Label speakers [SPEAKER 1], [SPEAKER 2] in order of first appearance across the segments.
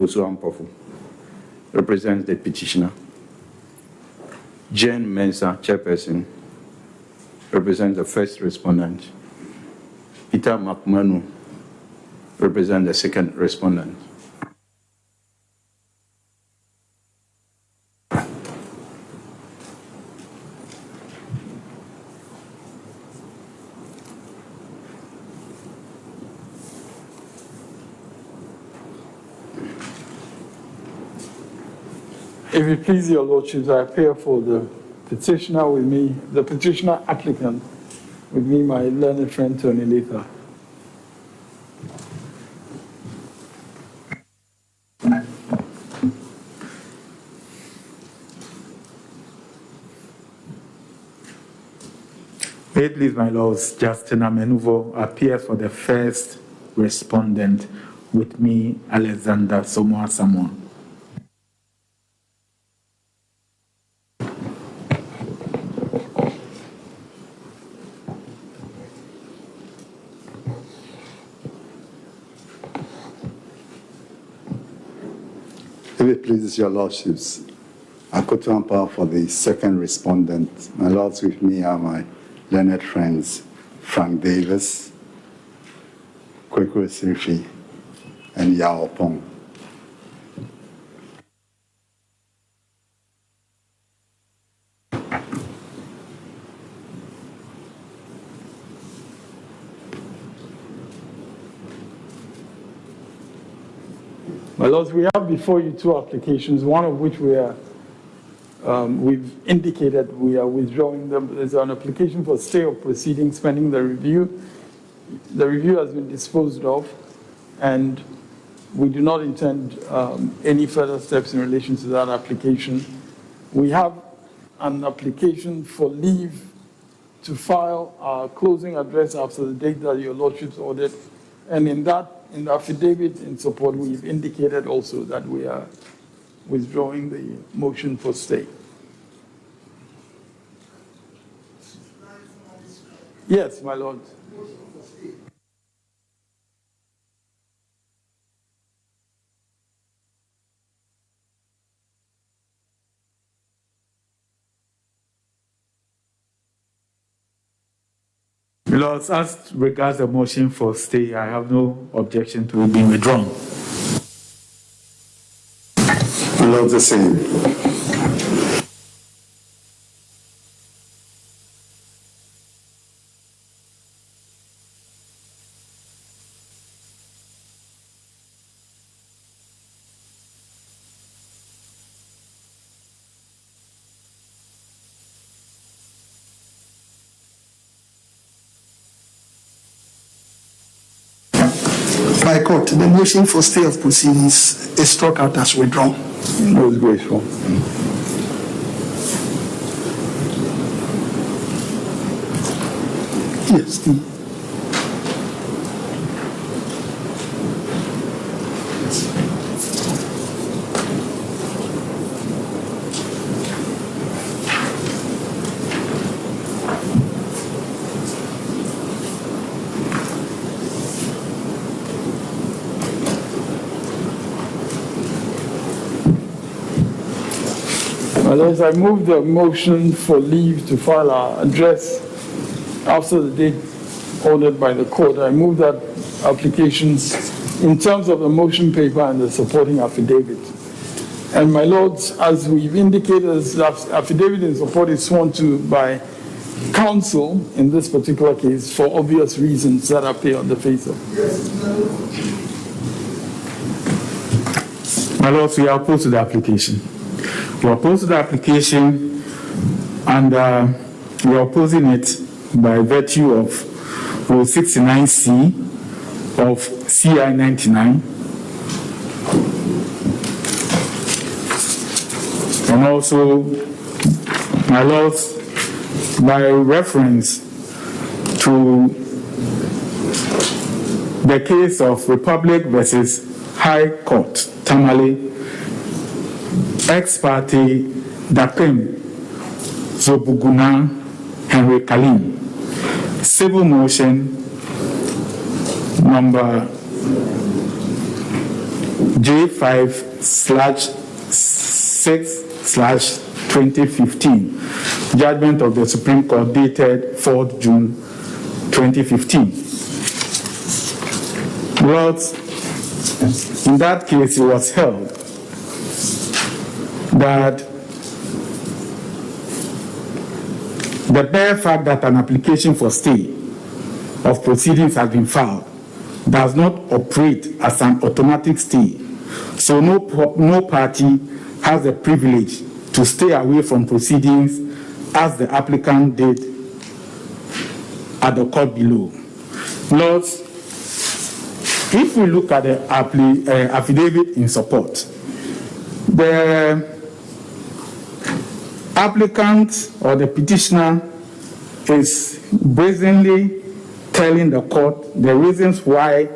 [SPEAKER 1] Ampofu represents the petitioner. Jane Mensah, chairperson, represents the first respondent. Peter McManu represents the second respondent.
[SPEAKER 2] If it please your lordships, I appear for the petitioner with me, the petitioner applicant with me, my learned friend Tony Letha.
[SPEAKER 3] May it please my lords, Justin Amenuvo appears for the first respondent with me, Alexander Somoa Samoa.
[SPEAKER 4] If it pleases your lordships, I Contempt for the second respondent. My lords, with me are my learned friends, Frank Davis, Kwekwe Sirifi, and Yao Pong.
[SPEAKER 2] My lords, we have before you two applications, one of which we've indicated we are withdrawing them. There's an application for stay of proceedings pending the review. The review has been disposed of, and we do not intend any further steps in relation to that application. We have an application for leave to file our closing address after the date that your lordships ordered, and in the affidavit in support, we've indicated also that we are withdrawing the motion for stay. Yes, my lord.
[SPEAKER 3] Lords, as regards the motion for stay, I have no objection to it being withdrawn.
[SPEAKER 4] My lords, the same.
[SPEAKER 5] By court, the motion for stay of proceedings is struck out as withdrawn.
[SPEAKER 4] Most grateful.
[SPEAKER 5] Yes.
[SPEAKER 2] As I move the motion for leave to file our address after the date ordered by the court, I move that applications in terms of the motion paper and the supporting affidavit. And my lords, as we've indicated, the affidavit in support is sworn to by counsel in this particular case for obvious reasons that appear on the face of it.
[SPEAKER 3] My lords, we are opposed to the application. We are opposed to the application, and we are opposing it by virtue of Rule 69C of CI 99, and also, my lords, by reference to the case of Republic versus High Court, Tamale, ex parte Dapim Zobuguna Henry Kalim, civil motion number J5/6/2015, judgment of the Supreme Court dated 4th June 2015. Lords, in that case, it was held that the bare fact that an application for stay of proceedings has been filed does not operate as an automatic stay, so no party has the privilege to stay away from proceedings as the applicant did at the court below. Lords, if we look at the affidavit in support, the applicant or the petitioner is brazenly telling the court the reasons why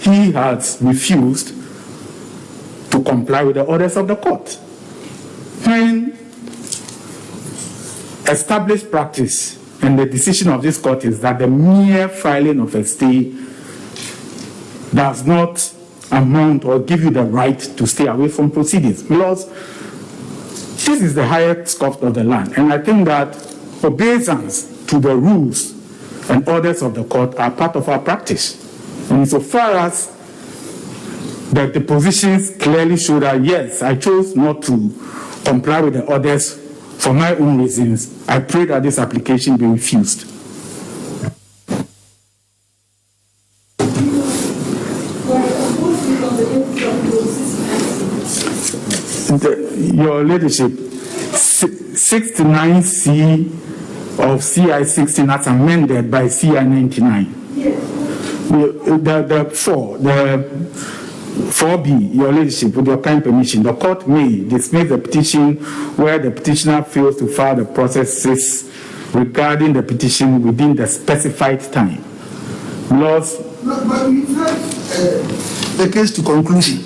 [SPEAKER 3] he has refused to comply with the orders of the court. When established practice and the decision of this court is that the mere filing of a stay does not amount or give you the right to stay away from proceedings, because this is the highest court of the land. And I think that obeisance to the rules and orders of the court are part of our practice. And so far as the depositions clearly show that, yes, I chose not to comply with the orders for my own reasons, I pray that this application be refused. Your Ladyship, 69C of CI 16 as amended by CI 99. Yes. The 4B, Your Ladyship, with your kind permission, the court may dismiss the petition where the petitioner fails to file the processes regarding the petition within the specified time. Laws.
[SPEAKER 5] But we've heard the case to conclusion.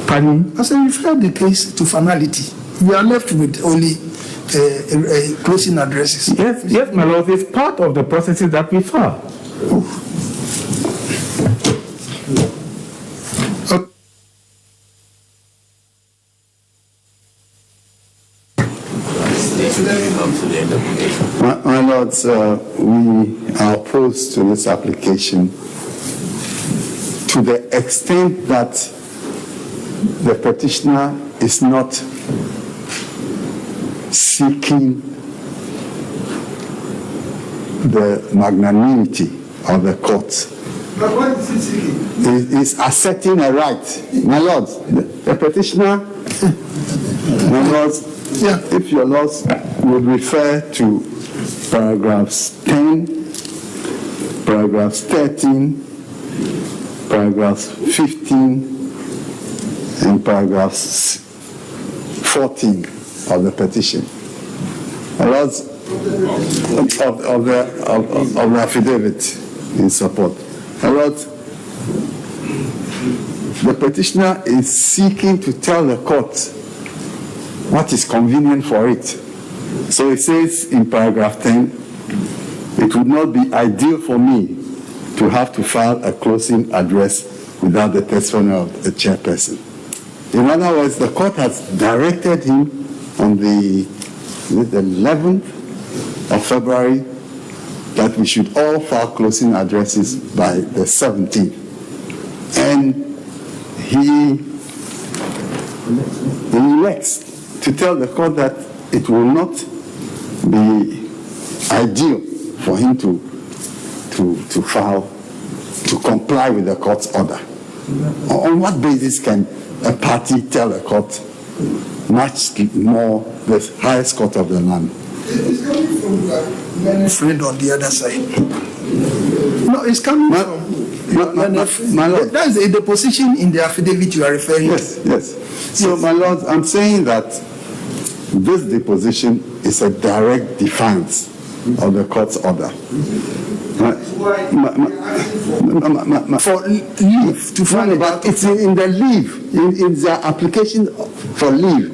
[SPEAKER 3] Pardon?
[SPEAKER 5] I said we've heard the case to finality. We are left with only closing addresses.
[SPEAKER 3] Yes, my lord, it's part of the processes that we file.
[SPEAKER 4] My lords, we are opposed to this application to the extent that the petitioner is not seeking the magnanimity of the court.
[SPEAKER 5] But what is he seeking?
[SPEAKER 4] He is asserting a right. My lords, the petitioner, my lords,
[SPEAKER 5] Yeah.
[SPEAKER 4] if your lords would refer to paragraphs 10, paragraphs 13, paragraphs 15, and paragraphs 14 of the petition. My lords, of the affidavit in support. My lords, the petitioner is seeking to tell the court what is convenient for it. So it says in paragraph 10, it would not be ideal for me to have to file a closing address without the testimony of the chairperson. In other words, the court has directed him on the 11th of February that we should all file closing addresses by the 17th. And he elects to tell the court that it will not be ideal for him to file, to comply with the court's order. On what basis can a party tell the court much more the highest court of the land?
[SPEAKER 5] It's coming from my friend on the other side. No, it's coming from
[SPEAKER 4] my lord.
[SPEAKER 5] That's the position in the affidavit you are referring to.
[SPEAKER 4] Yes. So, my lord, I'm saying that this deposition is a direct defiance of the court's order.
[SPEAKER 5] For leave to file
[SPEAKER 4] but it's in the leave, in the application for leave.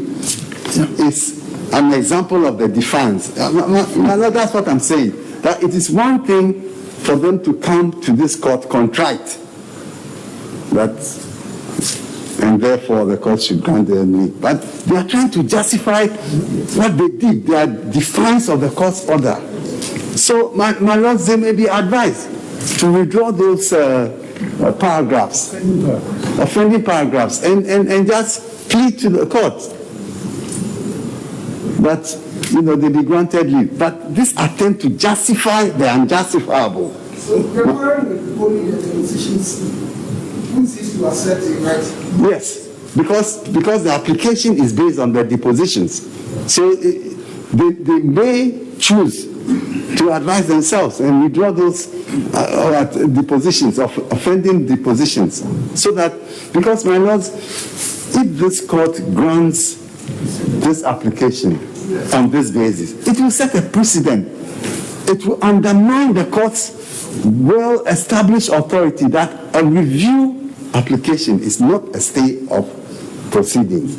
[SPEAKER 4] It's an example of the defiance. My lord, that's what I'm saying. That it is one thing for them to come to this court contrite that and therefore the court should grant them leave. But they are trying to justify what they did, their defiance of the court's order. So, my lords, they may be advised to withdraw those paragraphs, offending paragraphs, and just plead to the court that, they be granted leave. But this attempt to justify the unjustifiable.
[SPEAKER 5] So, comparing with only the depositions, who seems to accept it, right?
[SPEAKER 4] Yes, because the application is based on the depositions. So, they may choose to advise themselves and withdraw those depositions, of offending depositions. So that, because, my lords, if this court grants this application on this basis, it will set a precedent. It will undermine the court's well-established authority that a review application is not a stay of proceedings.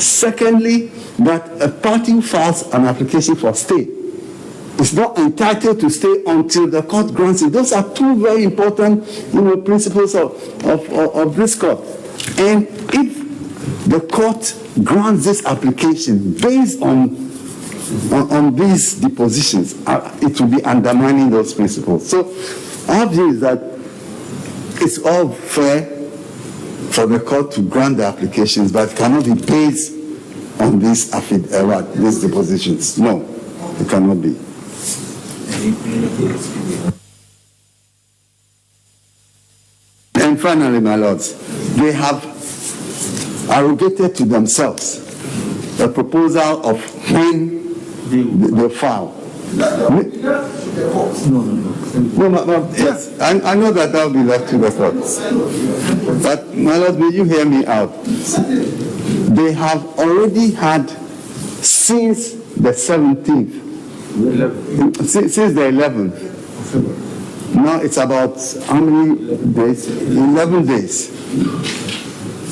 [SPEAKER 4] Secondly, that a party who files an application for stay is not entitled to stay until the court grants it. Those are two very important, principles of this court. And if the court grants this application based on these depositions, it will be undermining those principles. So our view is that it's all fair for the court to grant the applications, but it cannot be based on these depositions. No, it cannot be. And finally, my lords, they have arrogated to themselves a proposal of when they file. No, yes, I know that will be left to the court. But, my lords, will you hear me out? They have already had, since the 17th, since the 11th, now it's about how many days? 11 days.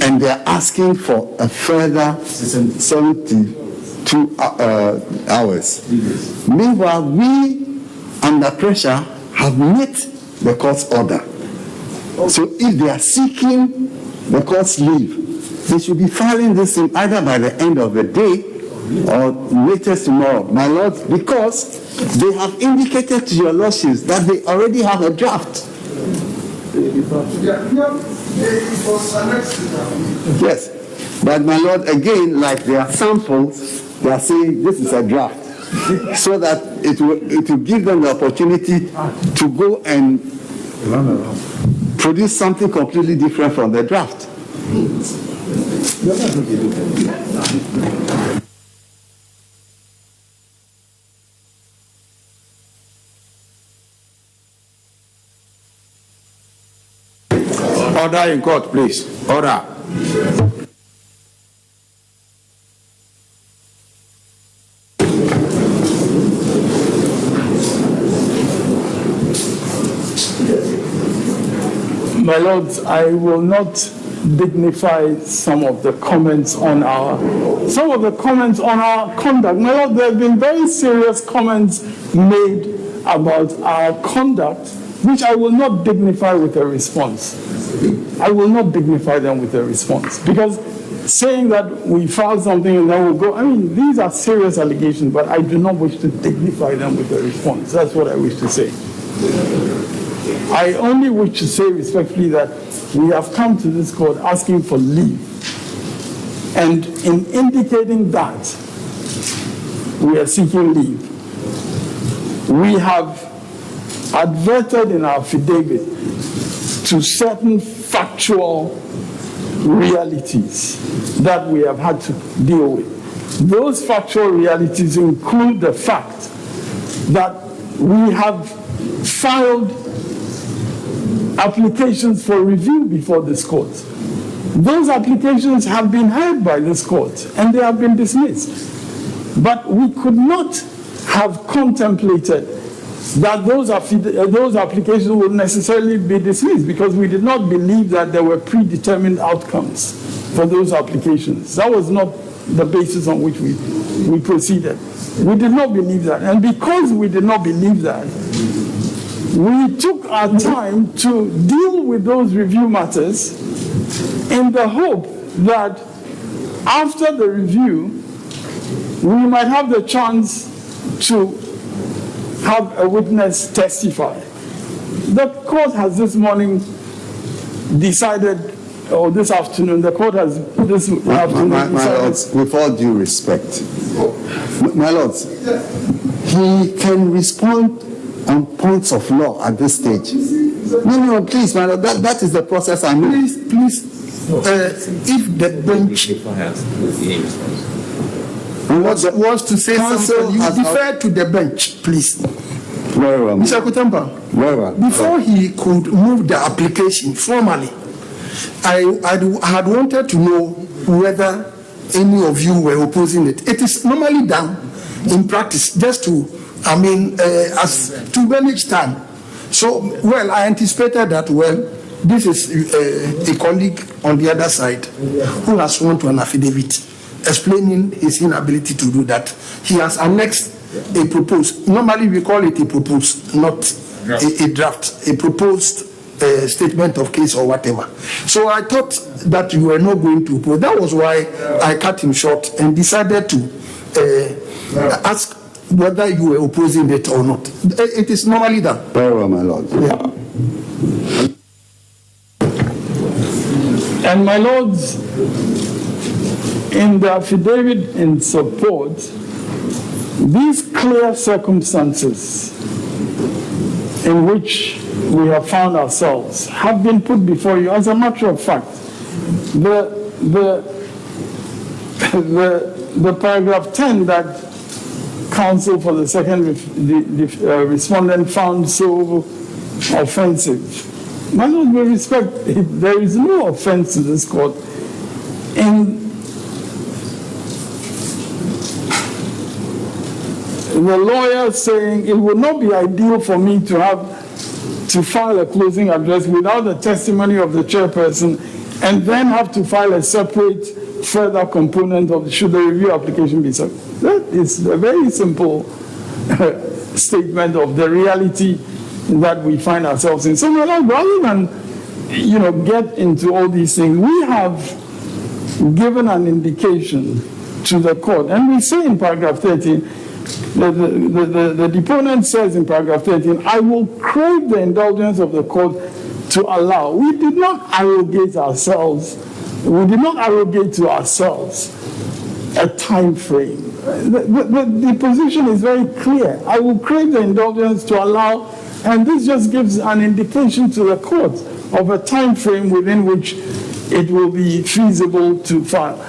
[SPEAKER 4] And they're asking for a further 72 hours. Meanwhile, we, under pressure, have met the court's order. So if they are seeking the court's leave, they should be filing this thing either by the end of the day or latest tomorrow, my lords, because they have indicated to your lordships that they already have a draft. Yes, but my lord, again, like their samples, they are saying this is a draft, so that it will give them the opportunity to go and produce something completely different from the draft.
[SPEAKER 1] Order in court, please. Order.
[SPEAKER 2] My lords, I will not dignify some of the comments on our conduct. My lord, there have been very serious comments made about our conduct, which I will not dignify with a response. I will not dignify them with a response, because saying that we filed something and then we'll go, these are serious allegations, but I do not wish to dignify them with a response. That's what I wish to say. I only wish to say respectfully that we have come to this court asking for leave. And in indicating that we are seeking leave, we have adverted in our affidavit to certain factual realities that we have had to deal with. Those factual realities include the fact that we have filed applications for review before this court. Those applications have been heard by this court and they have been dismissed. But we could not have contemplated that those applications would necessarily be dismissed, because we did not believe that there were predetermined outcomes for those applications. That was not the basis on which we proceeded. We did not believe that. And because we did not believe that, we took our time to deal with those review matters in the hope that after the review, we might have the chance to have a witness testify. The court has this morning decided, or this afternoon, the court has this afternoon
[SPEAKER 4] My
[SPEAKER 2] decided.
[SPEAKER 4] lords, with all due respect, my lords, he can respond on points of law at this stage. No, please, my lord, that is the process I mean.
[SPEAKER 5] Please, if the bench wants to say
[SPEAKER 4] Counsel
[SPEAKER 5] something, you
[SPEAKER 4] has
[SPEAKER 5] defer to the bench, please.
[SPEAKER 4] Very well,
[SPEAKER 5] Mr. Contempt,
[SPEAKER 4] very well.
[SPEAKER 5] before he could move the application formally, I had wanted to know whether any of you were opposing it. It is normally done in practice just to, as to manage time. So, well, I anticipated that, this is a colleague on the other side who has sworn to an affidavit explaining his inability to do that. He has annexed a proposed, normally we call it a proposed, not a draft, a proposed statement of case or whatever. So I thought that you were not going to oppose. That was why I cut him short and decided to ask whether you were opposing it or not. It is normally done.
[SPEAKER 4] Very well, my lord.
[SPEAKER 5] Yeah.
[SPEAKER 2] And my lords, in the affidavit in support, these clear circumstances in which we have found ourselves have been put before you. As a matter of fact, the paragraph 10 that counsel for the second respondent found so offensive. My lord, with respect, there is no offense to this court in the lawyer saying it would not be ideal for me to file a closing address without the testimony of the chairperson and then have to file a separate further component of should the review application be submitted. That is a very simple statement of the reality that we find ourselves in. So rather than get into all these things, we have given an indication to the court, and we say in paragraph 13, the deponent says in paragraph 13, I will crave the indulgence of the court to allow. We did not arrogate to ourselves a time frame. The position is very clear. I will crave the indulgence to allow, and this just gives an indication to the court of a time frame within which it will be feasible to file.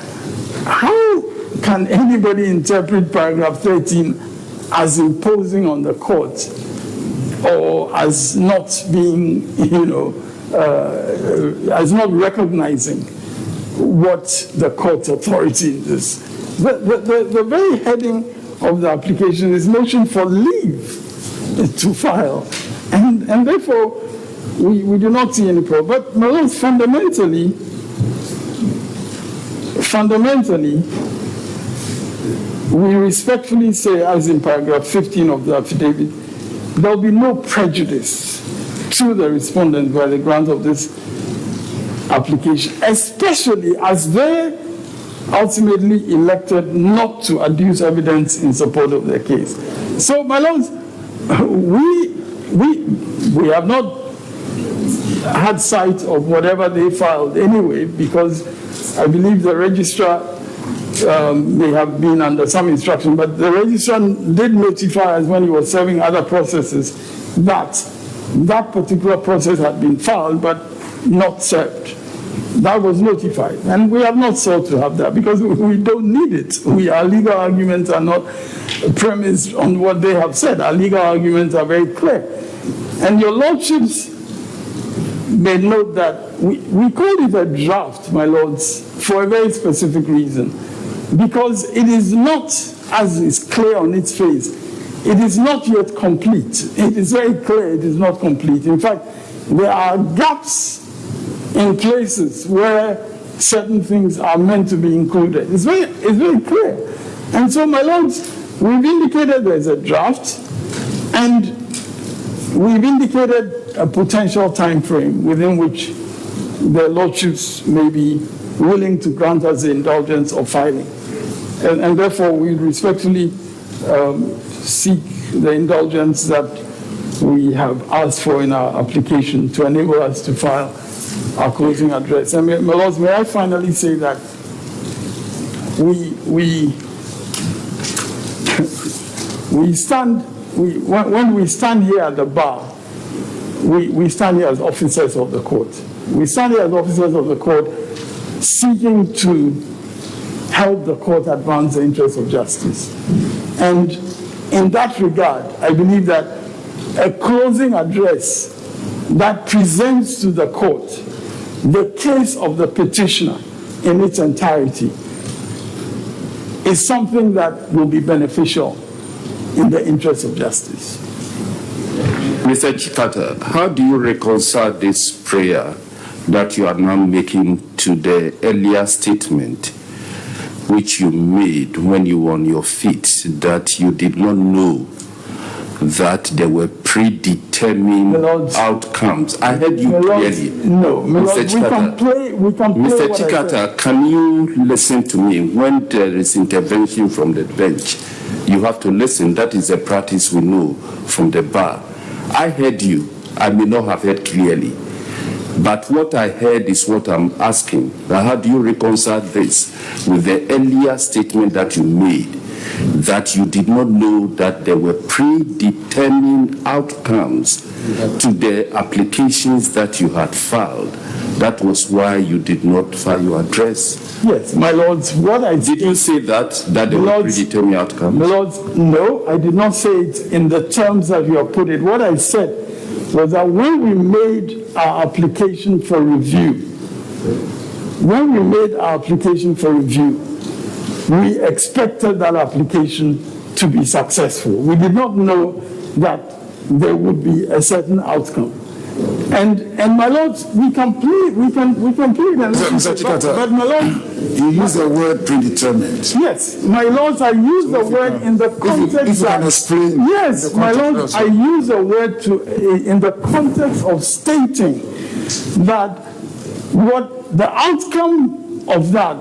[SPEAKER 2] How can anybody interpret paragraph 13 as imposing on the court or as not being, as not recognizing what the court's authority in this? The very heading of the application is motion for leave to file. And therefore, we do not see any problem. But my lords, fundamentally, we respectfully say, as in paragraph 15 of the affidavit, there will be no prejudice to the respondent by the grant of this application, especially as they ultimately elected not to adduce evidence in support of their case. So, my lords, we have not had sight of whatever they filed anyway, because I believe the registrar may have been under some instruction, but the registrar did notify us when he was serving other processes that that particular process had been filed but not served. That was notified, and we have not sought to have that because we don't need it. Our legal arguments are not premised on what they have said. Our legal arguments are very clear. And your lordships may note that we call it a draft, my lords, for a very specific reason. Because it is not, as is clear on its face, it is not yet complete. It is very clear it is not complete. In fact, there are gaps in places where certain things are meant to be included. It's very clear. And so, my lords, we've indicated there's a draft, and we've indicated a potential time frame within which the lordships may be willing to grant us the indulgence of filing. And therefore, we respectfully seek the indulgence that we have asked for in our application to enable us to file our closing address. And my lords, may I finally say that when we stand here at the bar, we stand here as officers of the court. We stand here as officers of the court seeking to help the court advance the interests of justice. And in that regard, I believe that a closing address that presents to the court the case of the petitioner in its entirety is something that will be beneficial in the interest of justice.
[SPEAKER 6] Mr. Chikata, how do you reconcile this prayer that you are now making to the earlier statement which you made when you were on your feet, that you did not know that there were predetermined outcomes? I heard you clearly.
[SPEAKER 2] No, Mr. Chikata, we can play
[SPEAKER 6] Mr. Chikata, can you listen to me? When there is intervention from the bench, you have to listen. That is a practice we know from the bar. I heard you. I may not have heard clearly. But what I heard is what I'm asking. Now, how do you reconcile this with the earlier statement that you made, that you did not know that there were predetermined outcomes to the applications that you had filed? That was why you did not file your address.
[SPEAKER 2] Yes, my lords, what I
[SPEAKER 6] did you say that there were predetermined outcomes?
[SPEAKER 2] My lords, no, I did not say it in the terms that you have put it. What I said was that when we made our application for review, we expected that application to be successful. We did not know that there would be a certain outcome. And my lords, we can plead.
[SPEAKER 5] Mr. Chikata,
[SPEAKER 2] but my lords,
[SPEAKER 5] you use the word predetermined.
[SPEAKER 2] Yes, my lords, I use the word in the context
[SPEAKER 5] if you can explain.
[SPEAKER 2] Yes, my lords, I use the word in the context of stating that what the outcome of that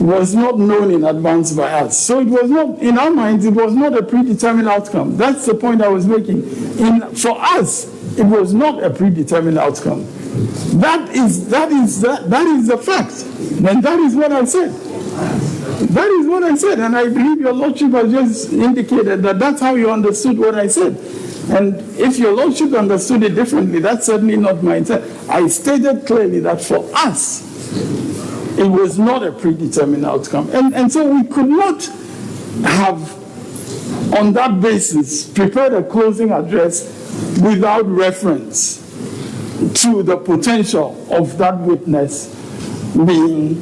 [SPEAKER 2] was not known in advance by us. So it was not, in our minds, it was not a predetermined outcome. That's the point I was making. For us, it was not a predetermined outcome. That is the fact. And that is what I said. That is what I said. And I believe your lordship has just indicated that that's how you understood what I said. And if your lordship understood it differently, that's certainly not my intent. I stated clearly that for us, it was not a predetermined outcome. And so we could not have, on that basis, prepared a closing address without reference to the potential of that witness being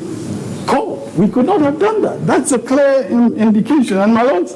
[SPEAKER 2] called. We could not have done that. That's a clear indication. And my lords,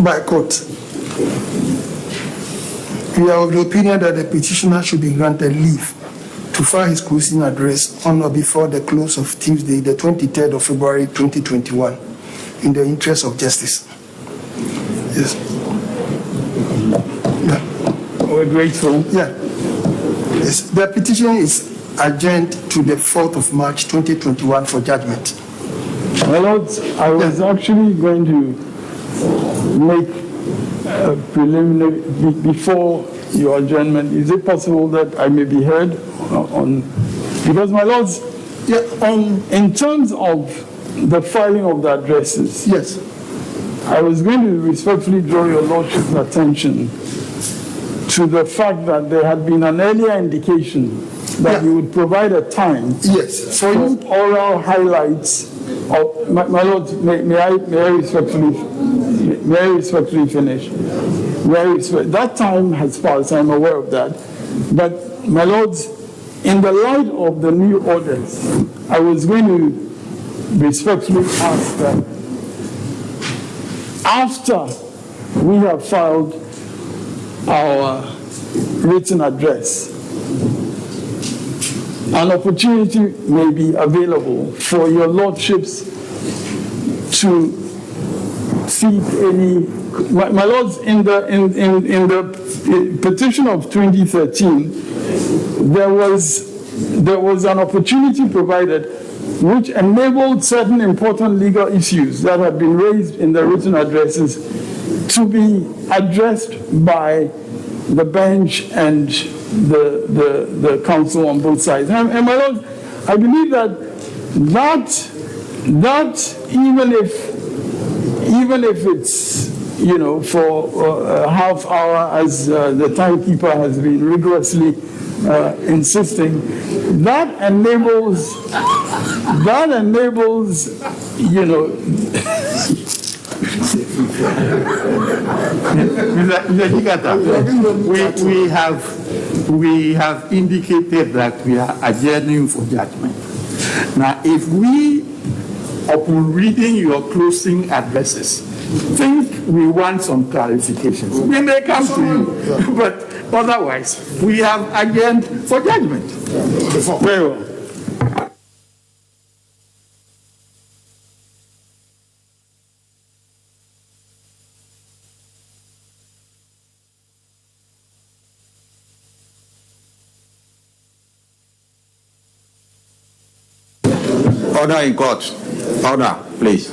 [SPEAKER 5] by court. We are of the opinion that the petitioner should be granted leave to file his closing address on or before the close of Tuesday, the 23rd of February 2021, in the interest of justice. Yes. Yeah.
[SPEAKER 2] We're grateful.
[SPEAKER 5] Yeah. Yes. The petition is adjourned to the 4th of March 2021 for judgment.
[SPEAKER 2] My lords, I was actually going to make a preliminary, before your adjournment, is it possible that I may be heard on, because my lords,
[SPEAKER 5] Yeah,
[SPEAKER 2] in terms of the filing of the addresses,
[SPEAKER 5] yes.
[SPEAKER 2] I was going to respectfully draw your lordship's attention to the fact that there had been an earlier indication that
[SPEAKER 5] Yeah.
[SPEAKER 2] you would provide a time
[SPEAKER 5] Yes, for
[SPEAKER 2] for
[SPEAKER 5] you.
[SPEAKER 2] oral highlights of, my lords, may I respectfully finish? That time has passed, I'm aware of that. But my lords, in the light of the new orders, I was going to respectfully ask that after we have filed our written address, an opportunity may be available for your lordships to seek any, my lords, in the petition of 2013, there was an opportunity provided which enabled certain important legal issues that had been raised in the written addresses to be addressed by the bench and the council on both sides. And my lord, I believe that even if it's, you know, for a half hour, as the timekeeper has been rigorously insisting, that enables, you know.
[SPEAKER 7] Mr. Jigata, we have indicated that we are adjourning for judgment. Now, if we, upon reading your closing addresses, think we want some clarifications, we may come to you. But otherwise, we have adjourned for judgment. Very well.
[SPEAKER 1] Order in court. Order, please.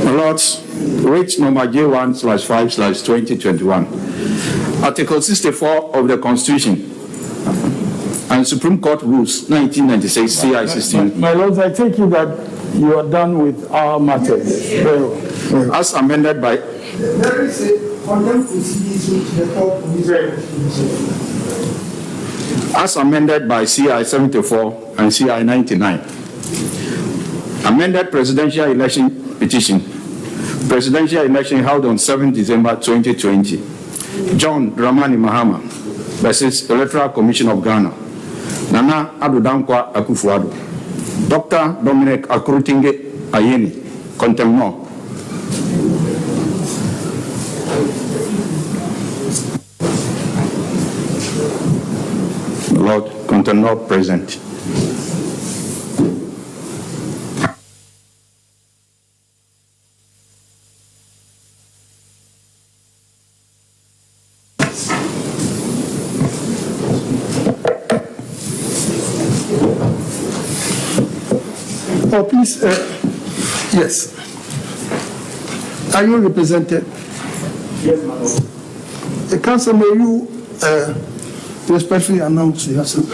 [SPEAKER 1] Lords, writ number J1/5/2021, Article 64 of the Constitution and Supreme Court Rules 1996 CI 16.
[SPEAKER 2] My lords, I take it that you are done with our matters. Very well.
[SPEAKER 1] As amended by
[SPEAKER 5] There is a contempt proceedings which the court
[SPEAKER 1] as amended by CI 74 and CI 99. Amended presidential election petition. Presidential election held on 7 December 2020. John Dramani Mahama versus Electoral Commission of Ghana. Nana Adodankwa Akufo-Addo. Dr. Dominic Ayine, Contempt. Lord, Contempt present.
[SPEAKER 5] Oh, please, yes. Are you represented?
[SPEAKER 3] Yes, my lord.
[SPEAKER 5] The council, may you respectfully announce yourself?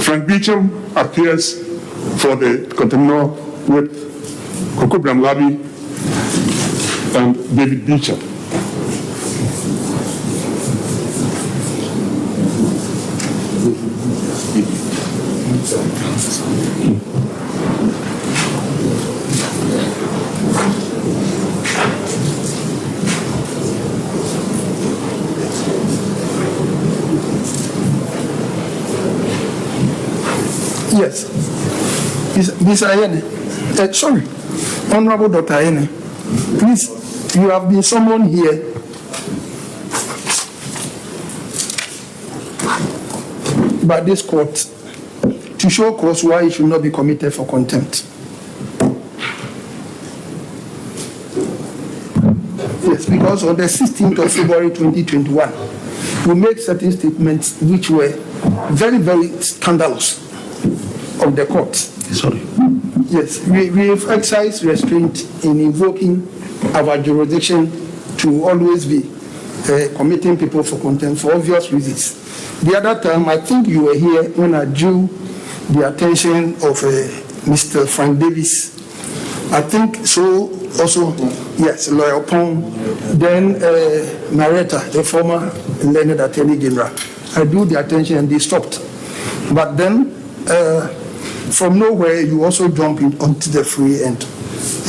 [SPEAKER 8] Frank Beecham appears for the contender with Koko Bramlabi and David Beecham.
[SPEAKER 5] Yes. Ms. Ayine, sorry, Honorable Dr. Ayine, please, you have been summoned here by this court to show cause why you should not be committed for contempt. Yes, because on the 16th of February 2021, we made certain statements which were very, very scandalous of the court.
[SPEAKER 8] Sorry.
[SPEAKER 5] Yes, we have exercised restraint in invoking our jurisdiction to always be committing people for contempt for obvious reasons. The other time, I think you were here when I drew the attention of Mr. Frank Davis. I think so also, yes, Lawyer Pong, then Marietta, the former learned Attorney General. I drew the attention and they stopped. But then, from nowhere, you also jump onto the free end.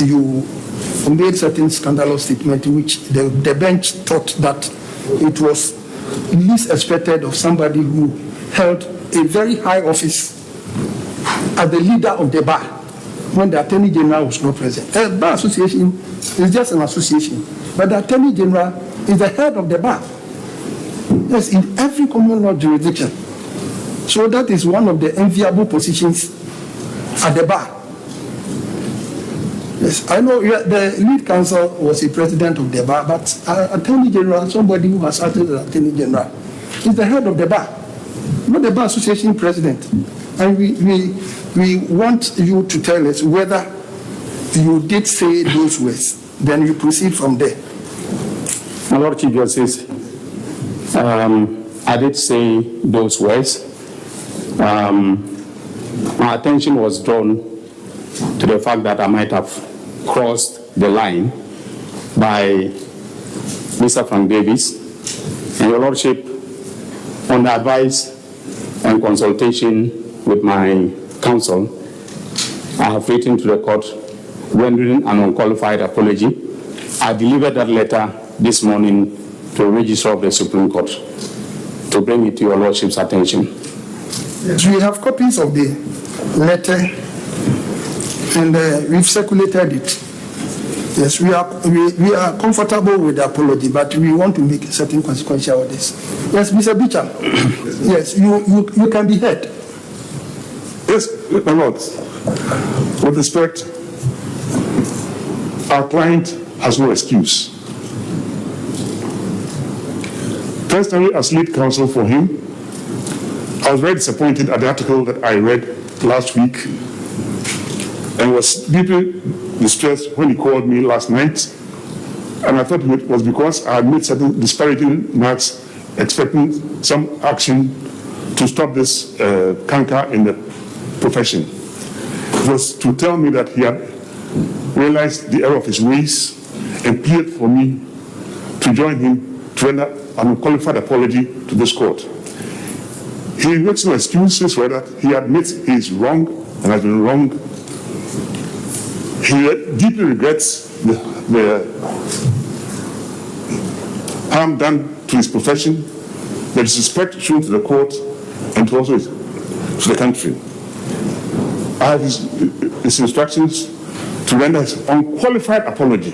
[SPEAKER 5] You made certain scandalous statements which the bench thought that it was least expected of somebody who held a very high office as the leader of the bar when the Attorney General was not present. The Bar Association is just an association, but the Attorney General is the head of the bar. Yes, in every common law jurisdiction. So that is one of the enviable positions at the bar. Yes, I know the lead counsel was a president of the bar, but Attorney General, somebody who has acted as Attorney General, is the head of the bar, not the Bar Association president. And we want you to tell us whether you did say those words. Then you proceed from there.
[SPEAKER 3] My Lord Chief Justice, I did say those words. My attention was drawn to the fact that I might have crossed the line by Mr. Frank Davis. And Your Lordship, on the advice and consultation with my counsel, I have written to the court rendering an unqualified apology. I delivered that letter this morning to the Registrar of the Supreme Court to bring it to Your Lordship's attention.
[SPEAKER 5] Yes, we have copies of the letter and we've circulated it. Yes, we are comfortable with the apology, but we want to make certain consequential of this. Yes, Mr. Beecham. Yes, you can be heard.
[SPEAKER 8] Yes, my lord. With respect, our client has no excuse. Personally, as lead counsel for him, I was very disappointed at the article that I read last week and was deeply distressed when he called me last night. And I thought it was because I had made certain disparaging remarks expecting some action to stop this canker in the profession. It was to tell me that he had realized the error of his ways and pleaded for me to join him to render an unqualified apology to this court. He makes no excuses for that. He admits he is wrong and has been wrong. He deeply regrets the harm done to his profession, the disrespect shown to the court and to also to the country. I have his instructions to render his unqualified apology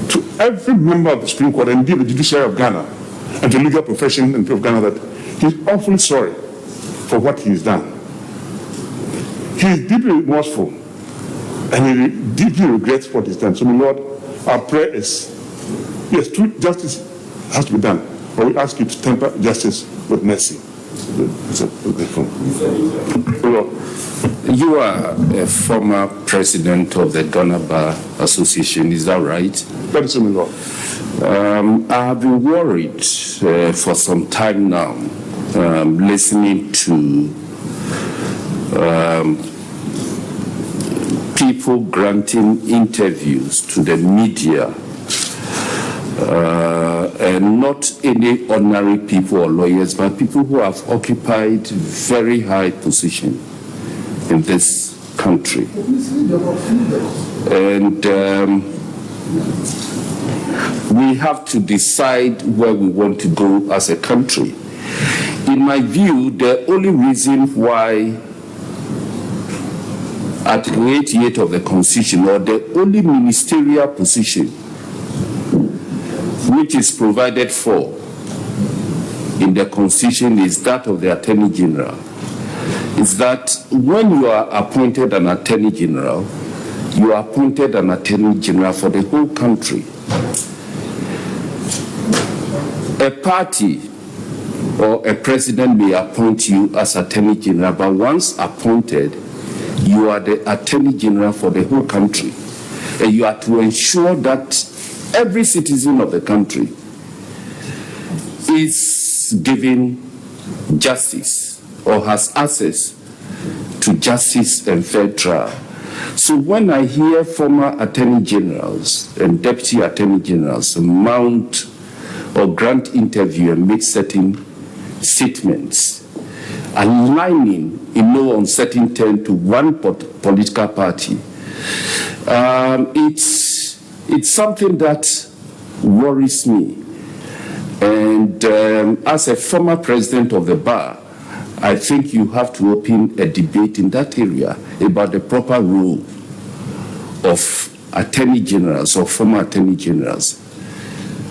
[SPEAKER 8] to every member of the Supreme Court and indeed the judiciary of Ghana and the legal profession and people of Ghana that he is awfully sorry for what he has done. He is deeply remorseful and he deeply regrets what he's done. So, my Lord, our prayer is, yes, true justice has to be done, but we ask you to temper justice with mercy.
[SPEAKER 6] You are a former president of the Ghana Bar Association, is that right?
[SPEAKER 8] That is so, my lord.
[SPEAKER 6] I have been worried for some time now, listening to people granting interviews to the media, and not any ordinary people or lawyers, but people who have occupied very high position in this country. And we have to decide where we want to go as a country. In my view, the only reason why Article 88 of the Constitution, or the only ministerial position which is provided for in the Constitution, is that of the Attorney General, is that when you are appointed an Attorney General, you are appointed an Attorney General for the whole country. A party or a president may appoint you as Attorney General, but once appointed, you are the Attorney General for the whole country. And you are to ensure that every citizen of the country is given justice or has access to justice and fair trial. So when I hear former Attorney Generals and Deputy Attorney Generals mount or grant interview and make certain statements aligning in no uncertain term to one political party, it's something that worries me. And as a former president of the bar, I think you have to open a debate in that area about the proper role of attorney generals or former attorney generals,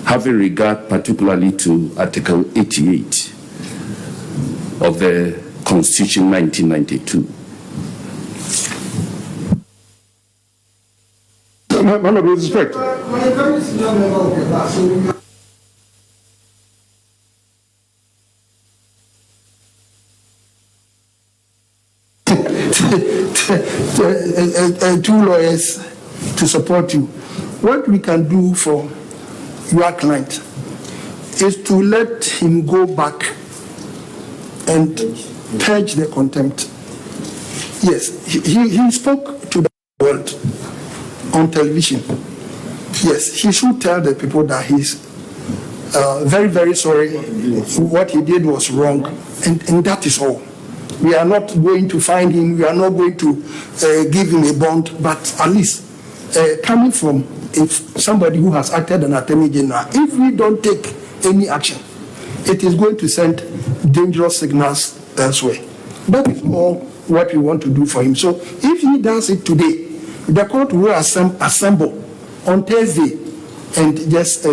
[SPEAKER 6] having regard particularly to Article 88 of the Constitution 1992.
[SPEAKER 8] Man of respect.
[SPEAKER 5] Two lawyers to support you. What we can do for your client is to let him go back and purge the contempt. Yes, he spoke to the world on television. Yes, he should tell the people that he's very, very sorry. What he did was wrong, and that is all. We are not going to find him. We are not going to give him a bond, but at least coming from somebody who has acted an attorney general, if we don't take any action, it is going to send dangerous signals elsewhere. That is all what we want to do for him. So if he does it today, the court will assemble on Thursday and just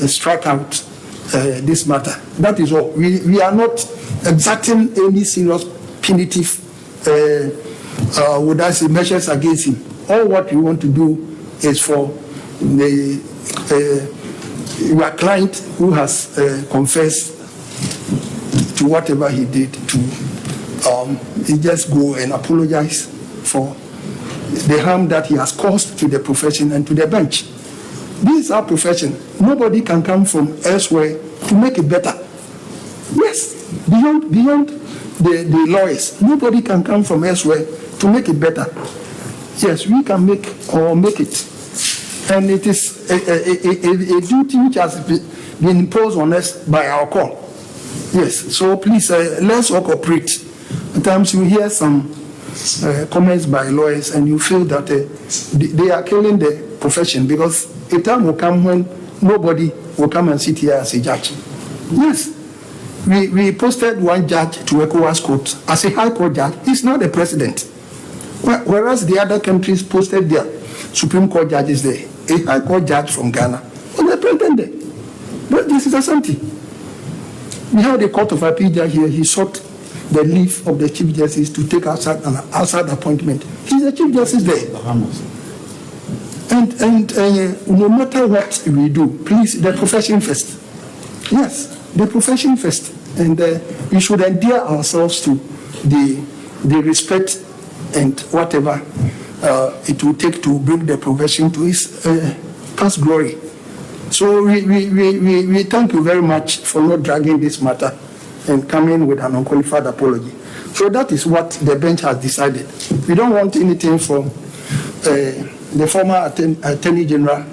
[SPEAKER 5] strike out this matter. That is all. We are not exacting any serious punitive would I say measures against him. All what we want to do is for your client who has confessed to whatever he did to he just go and apologize for the harm that he has caused to the profession and to the bench. This is our profession. Nobody can come from elsewhere to make it better. Yes, beyond the lawyers, nobody can come from elsewhere to make it better. Yes, we can make it. And it is a duty which has been imposed on us by our call. Yes, so please, let's all cooperate. At times you hear some comments by lawyers and you feel that they are killing the profession, because a time will come when nobody will come and sit here as a judge. Yes, we posted one judge to ECOWAS court as a high court judge. He's not the president. Whereas the other countries posted their Supreme Court judges there. A high court judge from Ghana was the president there. But this is something. We had a court of appeal judge here. He sought the leave of the Chief Justice to take outside an outside appointment. He's the Chief Justice there. And no matter what we do, please, the profession first. Yes, the profession first. And we should endear ourselves to the respect and whatever it will take to bring the profession to its past glory. So we thank you very much for not dragging this matter and coming with an unqualified apology. So that is what the bench has decided. We don't want anything from the former Attorney General,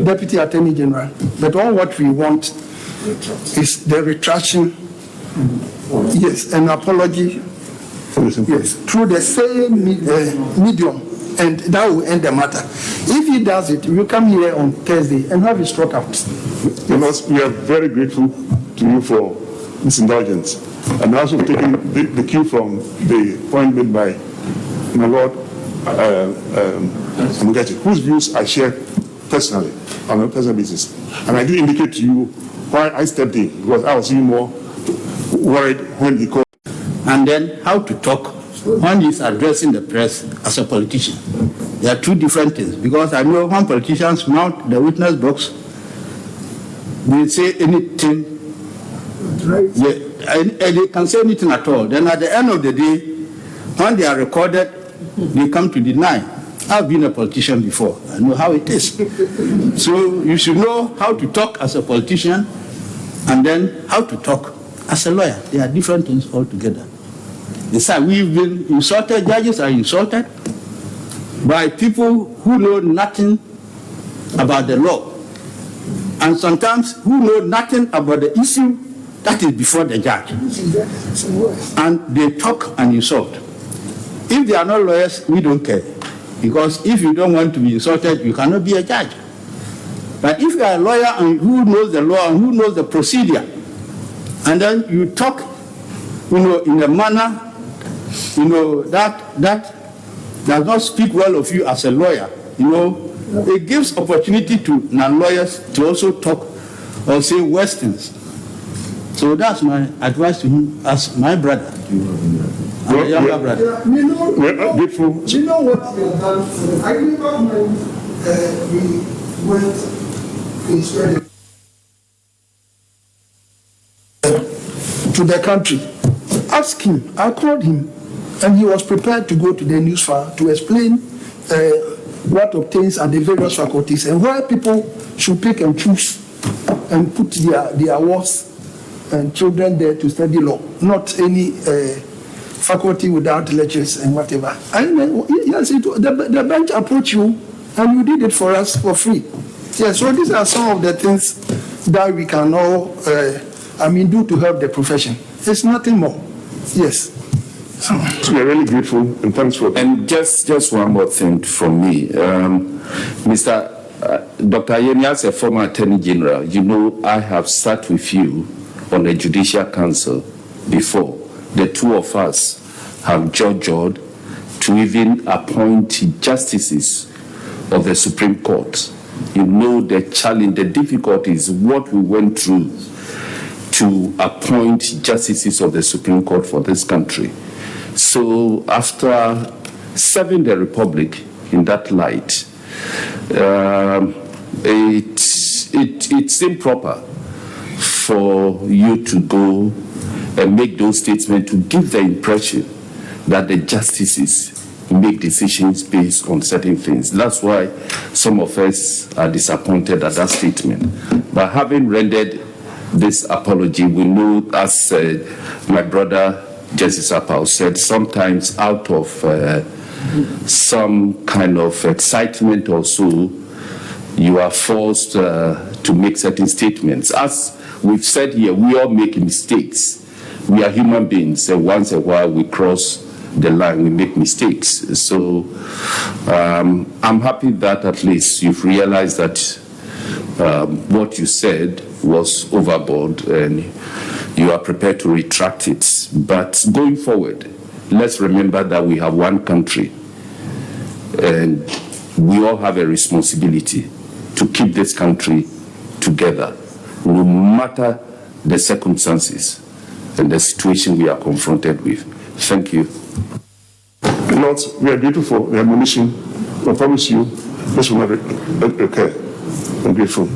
[SPEAKER 5] Deputy Attorney General, but all what we want is the retraction, yes, an apology, yes, through the same medium, and that will end the matter. If he does it, we'll come here on Thursday and have it struck out.
[SPEAKER 8] We are very grateful to you for this indulgence, and also taking the cue from the point made by my Lord Amugati, whose views I share personally, on a personal basis. And I did indicate to you why I stepped in, because I was even more worried when he called.
[SPEAKER 9] And then how to talk when he's addressing the press as a politician. There are two different things, because I know when politicians mount the witness box, they say anything, they can say anything at all. Then at the end of the day, when they are recorded, they come to deny. I've been a politician before. I know how it is. So you should know how to talk as a politician and then how to talk as a lawyer. They are different things altogether. They say we've been insulted, judges are insulted by people who know nothing about the law, and sometimes who know nothing about the issue that is before the judge. And they talk and insult. If they are not lawyers, we don't care. Because if you don't want to be insulted, you cannot be a judge. But if you are a lawyer and who knows the law and who knows the procedure, and then you talk, in a manner, that does not speak well of you as a lawyer, it gives opportunity to non-lawyers to also talk or say worse things. So that's my advice to him as my brother. And a younger brother.
[SPEAKER 5] Yeah, we know what you have done for them. I remember when we went to the country. Ask him. I called him, and he was prepared to go to the news file to explain what obtains at the various faculties and why people should pick and choose and put their awards and children there to study law, not any faculty without lectures and whatever. And yes, the bench approached you and you did it for us for free. Yes, so these are some of the things that we can all, do to help the profession. It's nothing more. Yes.
[SPEAKER 8] So we are really grateful and thanks for that.
[SPEAKER 6] And just one more thing from me. Dr. Ayine, as a former Attorney General, I have sat with you on the Judicial Council before. The two of us have judged to even appoint justices of the Supreme Court. You know the challenge, the difficulties, what we went through to appoint justices of the Supreme Court for this country. So after serving the Republic in that light, it seemed proper for you to go and make those statements to give the impression that the justices make decisions based on certain things. That's why some of us are disappointed at that statement. But having rendered this apology, we know, as my brother Justice Apau said, sometimes out of some kind of excitement or so, you are forced to make certain statements. As we've said here, we all make mistakes. We are human beings, and once in a while we cross the line, we make mistakes. So I'm happy that at least you've realized that what you said was overboard and you are prepared to retract it. But going forward, let's remember that we have one country and we all have a responsibility to keep this country together, no matter the circumstances and the situation we are confronted with. Thank you.
[SPEAKER 8] Lord, we are grateful for the admonition. I promise you, this will not occur. I'm grateful.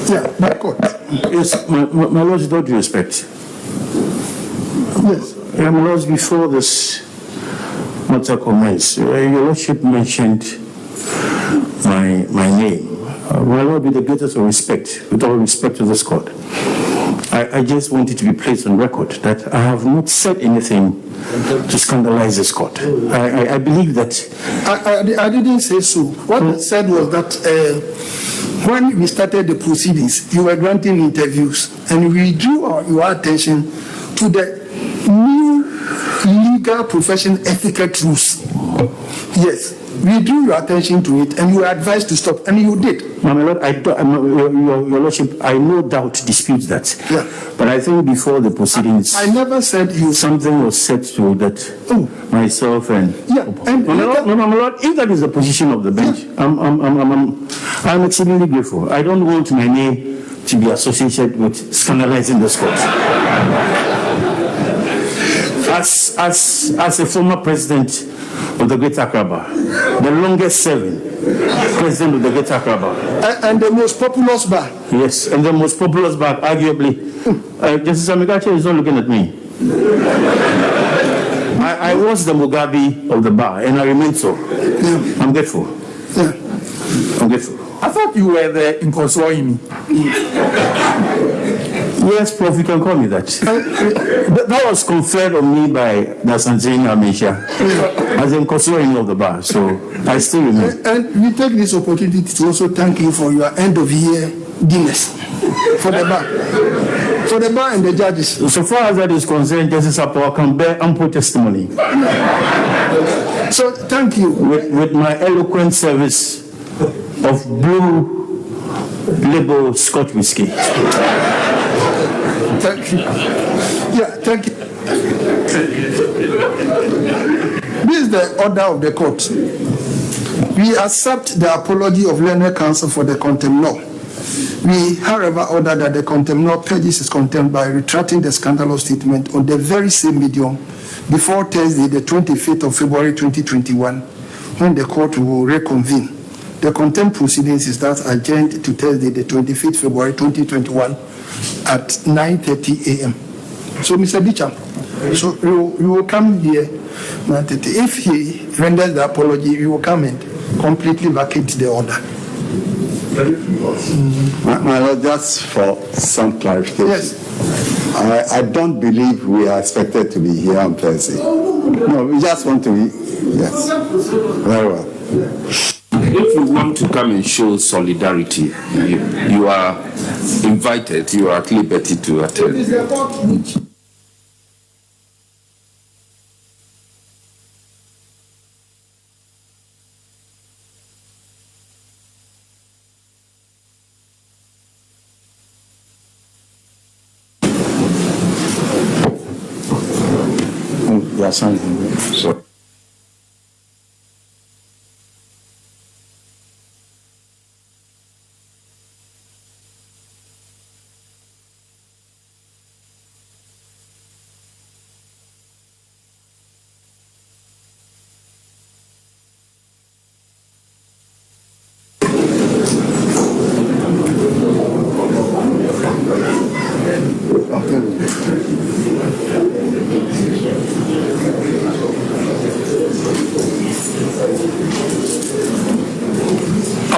[SPEAKER 5] Yeah, by court.
[SPEAKER 10] Yes, my Lord, with all due respect.
[SPEAKER 5] Yes.
[SPEAKER 10] My Lord, before this matter commenced, your Lordship mentioned my name. My Lord, with the greatest of respect, with all respect to this court, I just wanted to be placed on record that I have not said anything to scandalize this court. I believe that...
[SPEAKER 5] I didn't say so. What I said was that when we started the proceedings, you were granting interviews, and we drew your attention to the new legal profession etiquette rules. Yes, we drew your attention to it, and you were advised to stop, and you did.
[SPEAKER 10] My Lord, your Lordship, I no doubt dispute that.
[SPEAKER 5] Yeah.
[SPEAKER 10] But I think before the proceedings,
[SPEAKER 5] I never said you.
[SPEAKER 10] Something was said to that. Myself and.
[SPEAKER 5] Yeah. And
[SPEAKER 10] my Lord, if that is the position of the bench, yeah. I'm exceedingly grateful. I don't want my name to be associated with scandalizing this court. As a former president of the Great Accra Bar, the longest serving president of the Great Accra Bar.
[SPEAKER 5] And the most populous bar.
[SPEAKER 10] Yes, and the most populous bar, arguably. Justice Amigache is not looking at me. I was the Mugabe of the bar, and I remain so. Yeah. I'm grateful.
[SPEAKER 5] Yeah.
[SPEAKER 10] I'm grateful.
[SPEAKER 7] I thought you were the Nkoswaimi.
[SPEAKER 10] Yes, Prof, you can call me that. That was conferred on me by the Sanjay Amisha as a Nkoswaimi of the bar, so I still remember.
[SPEAKER 5] And we take this opportunity to also thank you for your end of year dinners for the bar. For the bar and the judges.
[SPEAKER 10] So far as that is concerned, Justice Apo can bear ample testimony.
[SPEAKER 5] So thank you.
[SPEAKER 10] With my eloquent service of blue label Scotch whiskey.
[SPEAKER 5] Thank you. Yeah, thank you. This is the order of the court. We accept the apology of learned counsel for the contempt law. We, however, order that the contempt law purges its contempt by retracting the scandalous statement on the very same medium before Thursday, the 25th of February 2021, when the court will reconvene. The contempt proceedings is thus adjourned to Thursday, the 25th February 2021 at 9:30 a.m. So, Mr. Bicham, so you will come here 9:30. If he renders the apology, you will come and completely vacate the order.
[SPEAKER 4] My Lord, just for some clarification.
[SPEAKER 5] Yes.
[SPEAKER 4] I don't believe we are expected to be here on Thursday. No, we just want to be, yes. Very well.
[SPEAKER 6] If you want to come and show solidarity, you are invited, you are at liberty to attend.
[SPEAKER 4] So.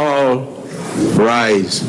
[SPEAKER 6] All rise.